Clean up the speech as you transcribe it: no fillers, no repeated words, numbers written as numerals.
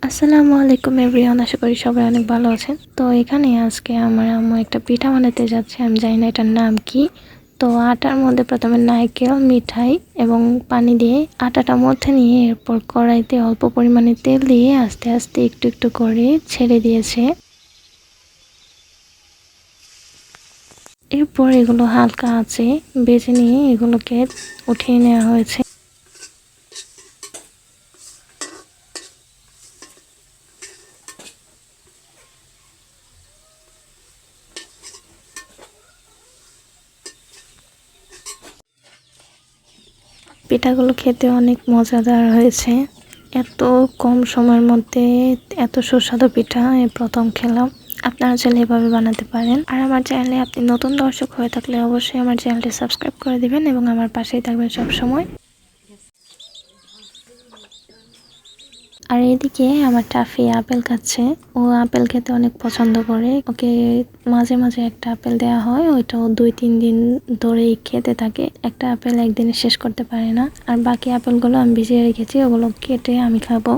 আসসালামু আলাইকুম এভরিওয়ান, আশা করি সবাই অনেক ভালো আছেন। তো এখানে আজকে আমার আম্মু একটা পিঠা বানাতে যাচ্ছে, আমি জানি না এটার নাম কি। তো আটার মধ্যে প্রথমে নারকেল, মিঠাই এবং পানি দিয়ে আটাটা মধ্যে নিয়ে এরপর কড়াইতে অল্প পরিমাণে তেল দিয়ে আস্তে আস্তে একটু একটু করে ছেড়ে দিয়েছে। এরপর এগুলো হালকা আঁচে ভেজে নিয়ে এগুলোকে উঠিয়ে নেওয়া হয়েছে। পিঠাগুলো খেতে অনেক মজাদার হয়েছে। এত কম সময়ের মধ্যে এত সুস্বাদু পিঠা এই প্রথম খেলাম। আপনারা চাইলে এভাবে বানাতে পারেন। আর আমার চ্যানেলে আপনি নতুন দর্শক হয়ে থাকলে অবশ্যই আমার চ্যানেলটি সাবস্ক্রাইব করে দিবেন এবং আমার পাশেই থাকবেন সবসময়। আর এদিকে আমার টাফি আপেল খাচ্ছে। ও আপেল খেতে অনেক পছন্দ করে। ওকে মাঝে মাঝে একটা আপেল দেওয়া হয়, ওইটাও 2-3 দিন ধরেই খেতে থাকে। একটা আপেল একদিনে শেষ করতে পারে না। আর বাকি আপেলগুলো আমি ভিজিয়ে রেখেছি, ওগুলো কেটে আমি খাবো।